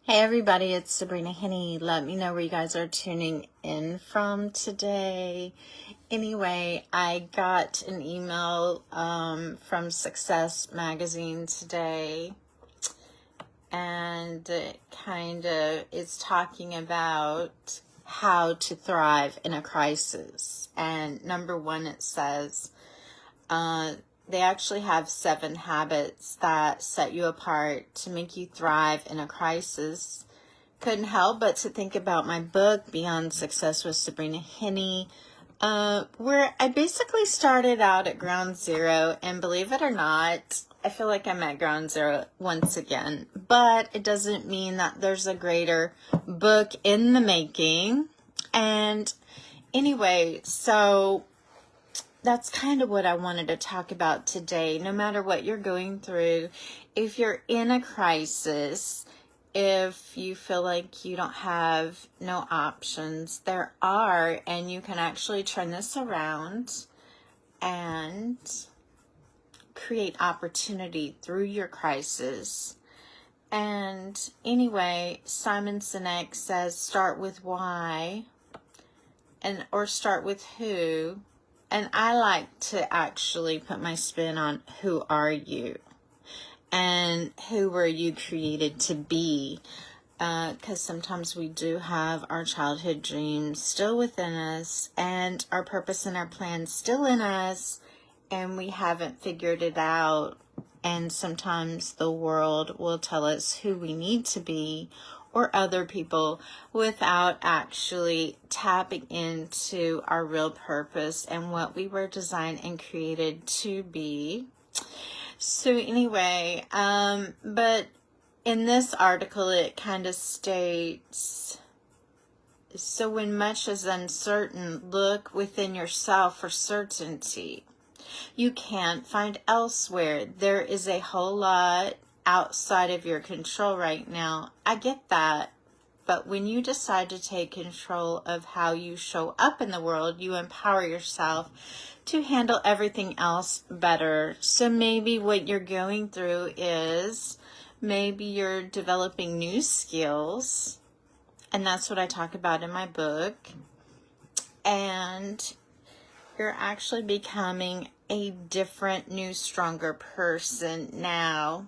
Hey everybody, it's Sabrina Henney. Let me know where you guys are tuning in from today. Anyway, I got an email from Success Magazine today, and it kind of is talking about how to thrive in a crisis. And number one, it says, they actually have 7 habits that set you apart to make you thrive in a crisis. Couldn't help but to think about my book, Beyond Success with Sabrina Henney, where I basically started out at ground zero, and believe it or not, I feel like I'm at ground zero once again, but it doesn't mean that there's a greater book in the making. And anyway, so that's kind of what I wanted to talk about today. No matter what you're going through, if you're in a crisis, if you feel like you don't have no options, there are, and you can actually turn this around and create opportunity through your crisis. And anyway, Simon Sinek says start with why or start with who. And I like to actually put my spin on who are you and who were you created to be, because sometimes we do have our childhood dreams still within us and our purpose and our plans still in us, and we haven't figured it out. And sometimes the world will tell us who we need to be, or other people, without actually tapping into our real purpose and what we were designed and created to be. So anyway, but in this article it kind of states, so when much is uncertain, look within yourself for certainty. You can't find elsewhere. There is a whole lot outside of your control right now. I get that. But when you decide to take control of how you show up in the world, you empower yourself to handle everything else better. So maybe what you're going through is maybe you're developing new skills. And that's what I talk about in my book. And you're actually becoming a different, new, stronger person now.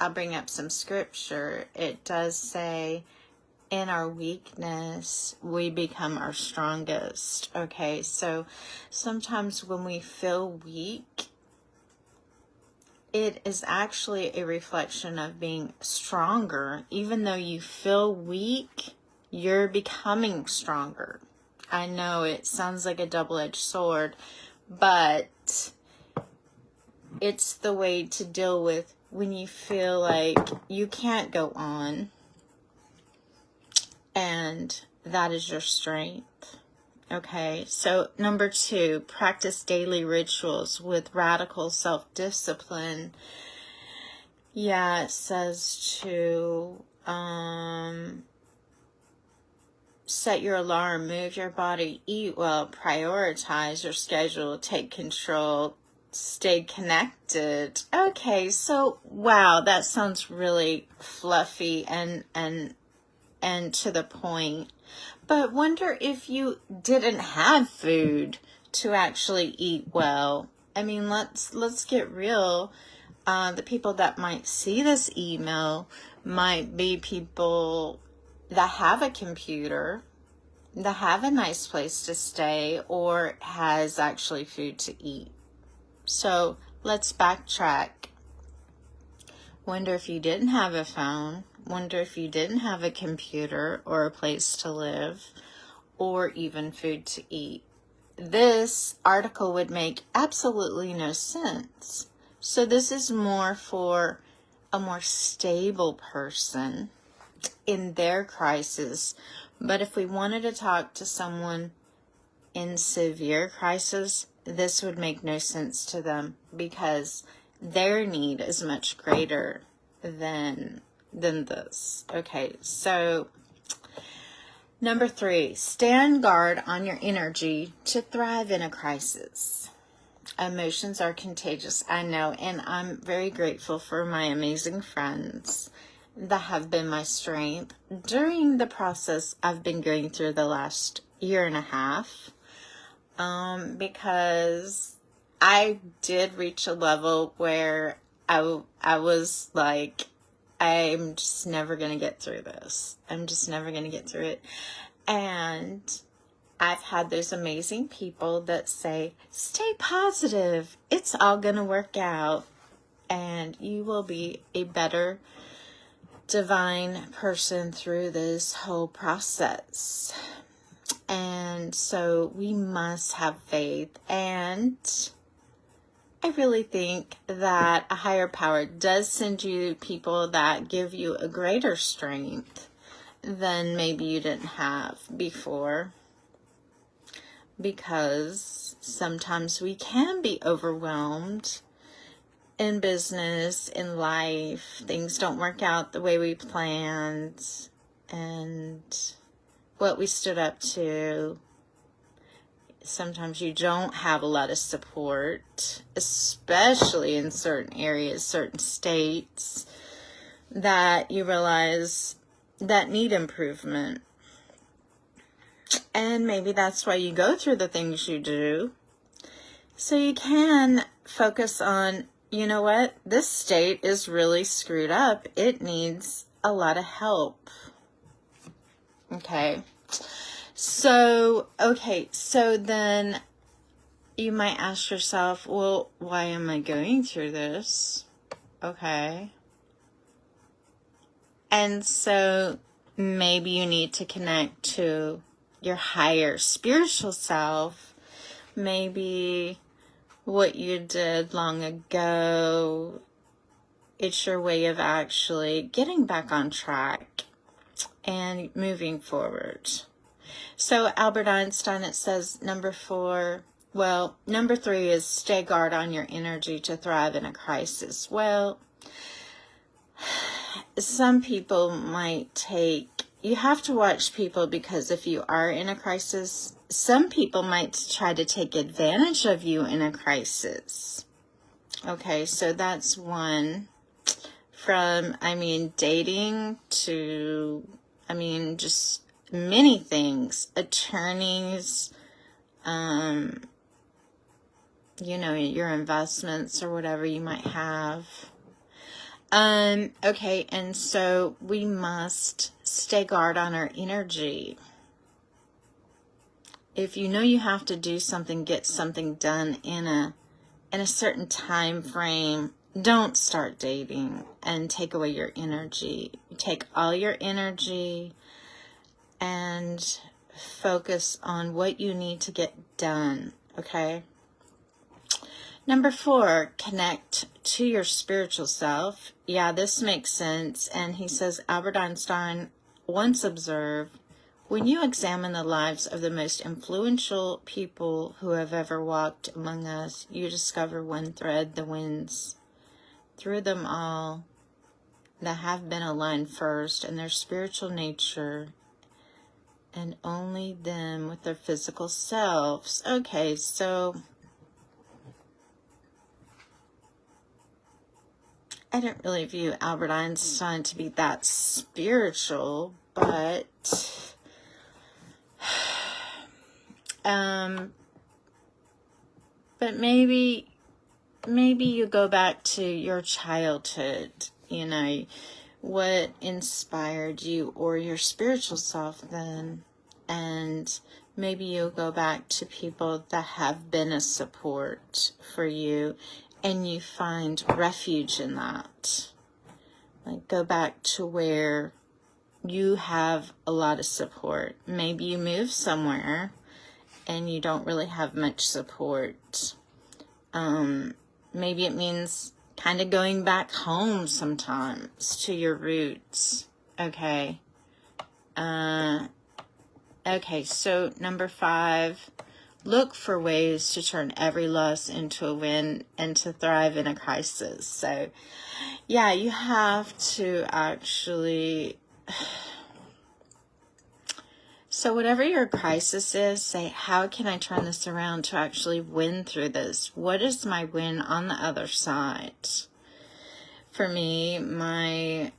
I'll bring up some scripture. It does say, in our weakness, we become our strongest. Okay, so sometimes when we feel weak, it is actually a reflection of being stronger. Even though you feel weak, you're becoming stronger. I know it sounds like a double-edged sword, but it's the way to deal with when you feel like you can't go on, and that is your strength. Okay, so number 2, practice daily rituals with radical self-discipline. Yeah, it says to set your alarm, move your body, eat well, prioritize your schedule, take control, stay connected. Okay, so wow, that sounds really fluffy and to the point. But wonder if you didn't have food to actually eat well. I mean, let's get real. The people that might see this email might be people that have a computer, that have a nice place to stay, or has actually food to eat. So let's backtrack. Wonder if you didn't have a phone. Wonder if you didn't have a computer or a place to live or even food to eat. This article would make absolutely no sense. So this is more for a more stable person in their crisis. But if we wanted to talk to someone in severe crisis, this would make no sense to them, because their need is much greater than this. Okay, so number 3, stand guard on your energy to thrive in a crisis. Emotions are contagious, I know, and I'm very grateful for my amazing friends that have been my strength during the process I've been going through the last year and a half, because I did reach a level where I was like, I'm just never going to get through this. I'm just never going to get through it. And I've had those amazing people that say, stay positive. It's all going to work out. And you will be a better divine person through this whole process. And so we must have faith. And I really think that a higher power does send you people that give you a greater strength than maybe you didn't have before. Because sometimes we can be overwhelmed in business, in life. Things don't work out the way we planned, and what we stood up to. Sometimes you don't have a lot of support, especially in certain areas, certain states that you realize that need improvement. And maybe that's why you go through the things you do. So you can focus on, you know what, this state is really screwed up. It needs a lot of help. Okay. So then you might ask yourself, well, why am I going through this? Okay. And so maybe you need to connect to your higher spiritual self. Maybe what you did long ago, it's your way of actually getting back on track and moving forward. So Albert Einstein, it says number 3 is stay guard on your energy to thrive in a crisis. Well, some people might you have to watch people, because if you are in a crisis, some people might try to take advantage of you in a crisis. Okay, so that's one. From, dating to, just many things. Attorneys, your investments or whatever you might have. Okay, and so we must stay guard on our energy. If you know you have to do something, get something done in a certain time frame, don't start dating and take away your energy. Take all your energy and focus on what you need to get done, okay? Number 4, connect to your spiritual self. Yeah, this makes sense. And he says, Albert Einstein once observed, when you examine the lives of the most influential people who have ever walked among us, you discover one thread that winds through them all, that have been aligned first in their spiritual nature, and only them with their physical selves. Okay, so I don't really view Albert Einstein to be that spiritual, but maybe you go back to your childhood, what inspired you or your spiritual self then, and maybe you'll go back to people that have been a support for you, and you find refuge in that. Like, go back to where you have a lot of support. Maybe you move somewhere and you don't really have much support. Maybe it means kind of going back home sometimes to your roots. Okay. Okay, so number 5, look for ways to turn every loss into a win and to thrive in a crisis. So, yeah, you have to actually... So whatever your crisis is, say, how can I turn this around to actually win through this? What is my win on the other side? For me, my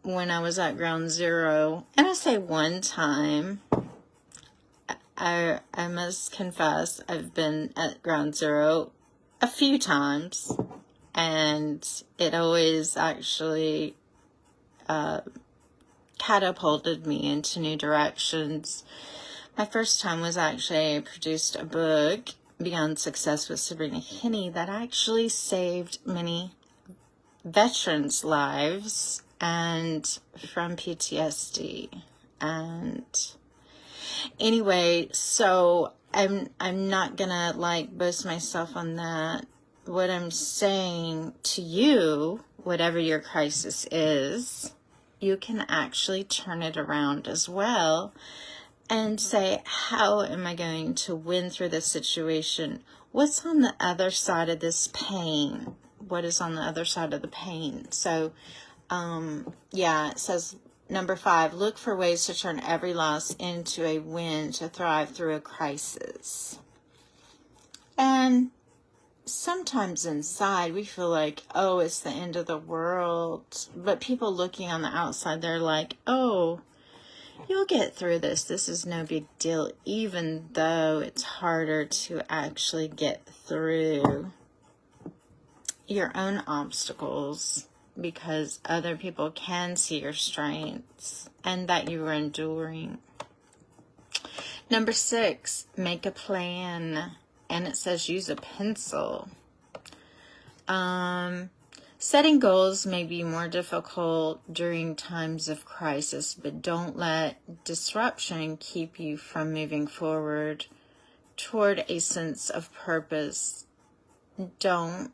when I was at ground zero, and I say one time, I must confess I've been at ground zero a few times, and it always actually catapulted me into new directions. My first time was actually I produced a book, Beyond Success with Sabrina Kinney, that actually saved many veterans' lives and from PTSD. And anyway, so I'm not gonna like boast myself on that. What I'm saying to you, whatever your crisis is, you can actually turn it around as well and say, how am I going to win through this situation? What's on the other side of this pain? What is on the other side of the pain? So, it says, number 5, look for ways to turn every loss into a win to thrive through a crisis. And sometimes inside we feel like, oh, it's the end of the world. But people looking on the outside, they're like, oh, you'll get through this. This is no big deal, even though it's harder to actually get through your own obstacles because other people can see your strengths and that you are enduring. Number 6, make a plan. And it says use a pencil. Setting goals may be more difficult during times of crisis, but don't let disruption keep you from moving forward toward a sense of purpose. Don't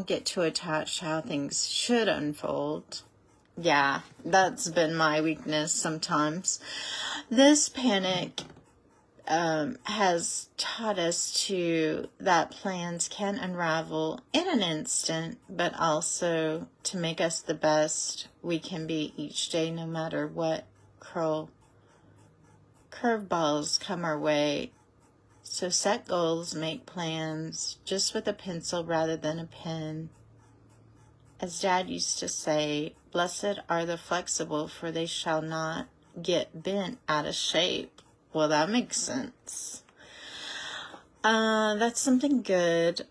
get too attached to how things should unfold. Yeah, that's been my weakness sometimes. This panic has taught us that plans can unravel in an instant, but also to make us the best we can be each day, no matter what curveballs come our way. So set goals, make plans, just with a pencil rather than a pen. As Dad used to say, blessed are the flexible, for they shall not get bent out of shape. Well, that makes sense. That's something good.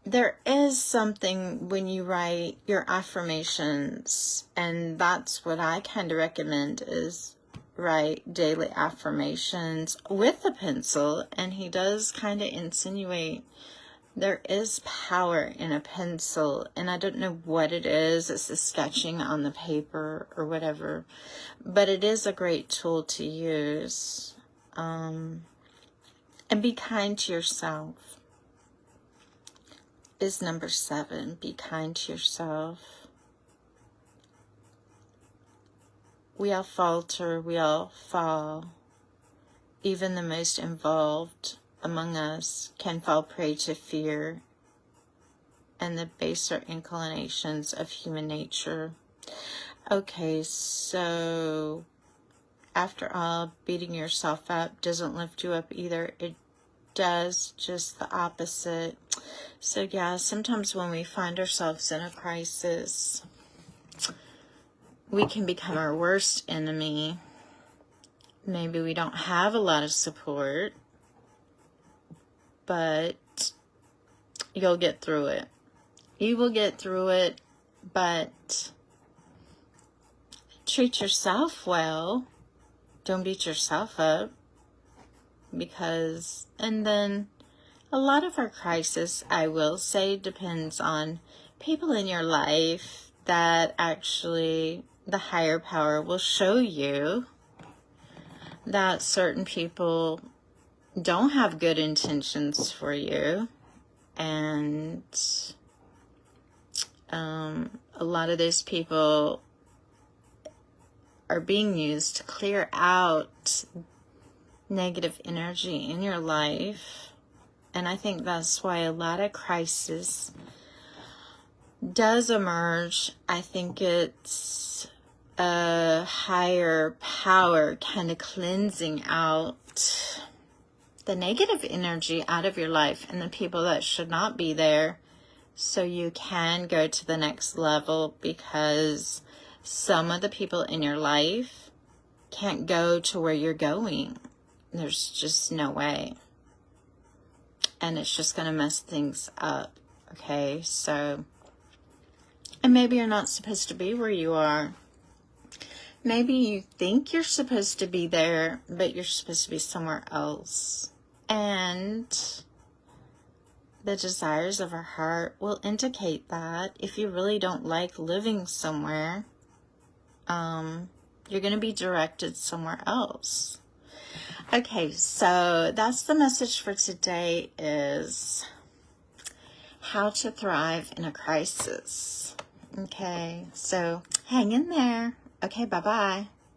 There is something when you write your affirmations, and that's what I kind of recommend is write daily affirmations with a pencil. And he does kind of insinuate there is power in a pencil, and I don't know what it is. It's the sketching on the paper or whatever, but it is a great tool to use. And be kind to yourself is number 7. Be kind to yourself. We all falter, we all fall. Even the most involved among us can fall prey to fear and the baser inclinations of human nature. Okay, so after all, beating yourself up doesn't lift you up either. It does just the opposite. So yeah, sometimes when we find ourselves in a crisis, we can become our worst enemy. Maybe we don't have a lot of support, but you'll get through it. You will get through it, but treat yourself well. Don't beat yourself up. And then a lot of our crisis, I will say, depends on people in your life that actually the higher power will show you that certain people don't have good intentions for you, and a lot of those people are being used to clear out negative energy in your life. And I think that's why a lot of crisis does emerge. I think it's a higher power kind of cleansing out the negative energy out of your life, and the people that should not be there so you can go to the next level, because some of the people in your life can't go to where you're going. There's just no way. And it's just going to mess things up. Okay, so, and maybe you're not supposed to be where you are. Maybe you think you're supposed to be there, but you're supposed to be somewhere else. And the desires of our heart will indicate that. If you really don't like living somewhere, you're going to be directed somewhere else. Okay, so that's the message for today, is how to thrive in a crisis. Okay, so hang in there. Okay, bye-bye.